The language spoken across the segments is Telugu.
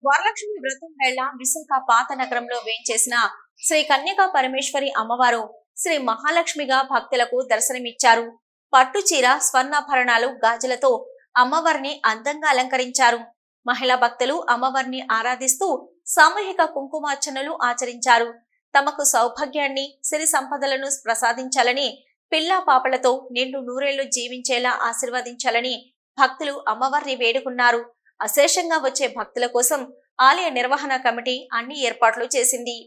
వరలక్ష్మి వ్రతం వేళ విశాఖ పాత నగరంలో వేంచేసిన శ్రీ కన్యకా పరమేశ్వరి అమ్మవారు శ్రీ మహాలక్ష్మిగా భక్తులకు దర్శనమిచ్చారు. పట్టు చీర, స్వర్ణాభరణాలు, గాజులతో అమ్మవారిని అందంగా అలంకరించారు. మహిళా భక్తులు అమ్మవారిని ఆరాధిస్తూ సామూహిక కుంకుమార్చనలు ఆచరించారు. తమకు సౌభాగ్యాన్ని, సిరి సంపదలను ప్రసాదించాలని, పిల్లా పాపలతో నిండు నూరేళ్లు జీవించేలా ఆశీర్వదించాలని భక్తులు అమ్మవారిని వేడుకున్నారు. అశేషంగా వచ్చే భక్తుల కోసం ఆలయ నిర్వహణ కమిటీ అన్ని ఏర్పాట్లు చేసింది.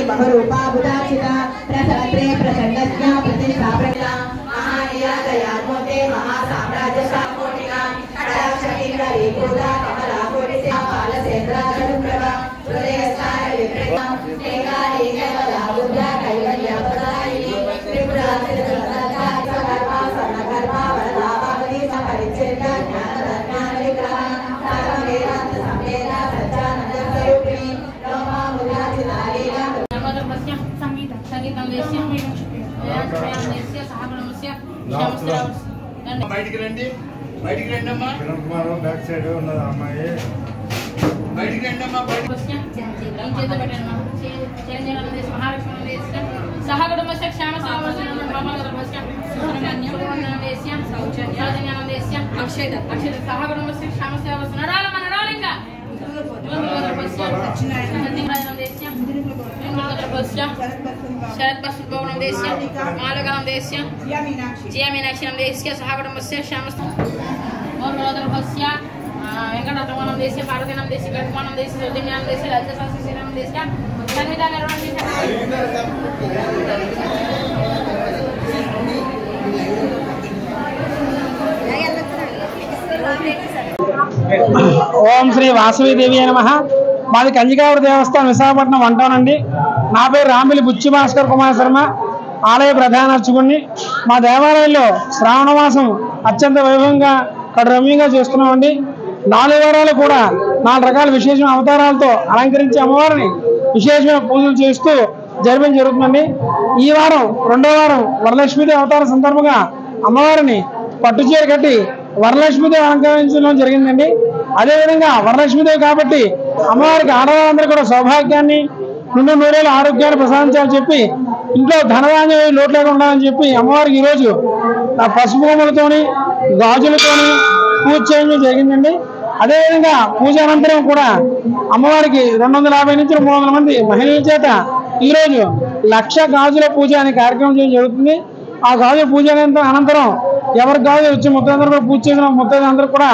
बहुरूपा बुधाचिता प्रसत्रे प्रचंडज्ञा प्रतिष्ठाप्रज्ञा महानिया दयात्मते महासाम्राज्य साकोटिका कटाक्षिंद्री गोदा कमला कोटिसे पालसेन्द्रा चरुप्रभा हृदयस्थान विप्रज्ञा एकालीकला बुद्धा कैवल्य प्रदायिनी त्रिपुरा त्रिदलता सर्वा सर्वकर्मा वरदा भगवती परिच्छेदा ज्ञान विग्रह सर्व वेदांत संवेद सच्चानंद स्वरूपिणी लोमा बुधाचिताली బయటికి రండి అమ్మా. బ్యాక్ సైడ్ ఉన్నది అమ్మాయి. బయటికి రండి అమ్మా. शरद पशुभवनं देश्य मालगणं देश्य जियामीनाक्षी देश्य सहकुटुम्बस्य श्यामस्त और वरदर्भस्य वेंकटरमणं देश्य पार्वतीनं देश्य गणमानं देश्य सौजन्यानं देश्य ललितसहस्रशीलं देश्य संविदा निर्वहणं ఓం శ్రీ వాసవి దేవి నమః. మాది కంచికాపురం దేవస్థానం విశాఖపట్నం వంటానండి. నా పేరు రాంబిలి బుచ్చి భాస్కర్ కుమార్ శర్మ, ఆలయ ప్రధాన అర్చకుడిని. మా దేవాలయంలో శ్రావణ మాసం అత్యంత వైభవంగా కడురమ్యంగా చేస్తున్నామండి. 4 వారాలు కూడా 4 రకాల విశేషమైన అవతారాలతో అలంకరించి అమ్మవారిని విశేషమైన పూజలు చేస్తూ జరిపించడం జరుగుతుందండి. ఈ వారం 2వ వారం వరలక్ష్మీదేవి అవతార సందర్భంగా అమ్మవారిని పట్టుచీర కట్టి వరలక్ష్మీదేవి అలంకరించడం జరిగిందండి. అదేవిధంగా వరలక్ష్మీదేవి కాబట్టి అమ్మవారికి ఆడవాళ్ళందరూ కూడా సౌభాగ్యాన్ని, నిండు నూరేళ్ళ ఆరోగ్యాన్ని ప్రసాదించాలని చెప్పి, ఇంట్లో ధనధాన్యం లోటు లేకుండా ఉండాలని చెప్పి అమ్మవారికి ఈరోజు పసుపు బొమ్మలతోని, గాజులతోని పూజ చేయడం జరిగిందండి. అదేవిధంగా పూజ అనంతరం కూడా అమ్మవారికి 250 నుంచి 300 మంది మహిళల చేత ఈరోజు 1,00,000 గాజుల పూజ అనే కార్యక్రమం చేయడం జరుగుతుంది. ఆ గాజుల పూజ అనంతరం ఎవరికి గాజులు వచ్చి ముత్తైదులందరూ కూడా పూజ చేసిన ముత్తైదులందరూ కూడా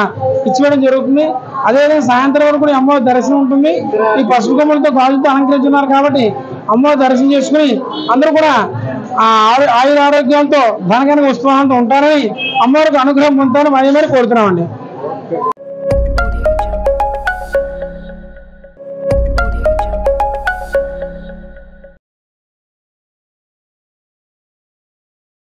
ఇచ్చివేయడం జరుగుతుంది. అదేవిధంగా సాయంత్రం వరకు కూడా అమ్మవారి దర్శనం ఉంటుంది. ఈ పసుపు కొమ్మలతో గాజులతో అలంకరించున్నారు కాబట్టి అమ్మవారి దర్శనం చేసుకుని అందరూ కూడా ఆయుర ఆరోగ్యాలతో ధనకనక ఉత్సాహంతో ఉంటారని, అమ్మవారికి అనుగ్రహం పొందుతారని మరి కోరుతున్నామండి.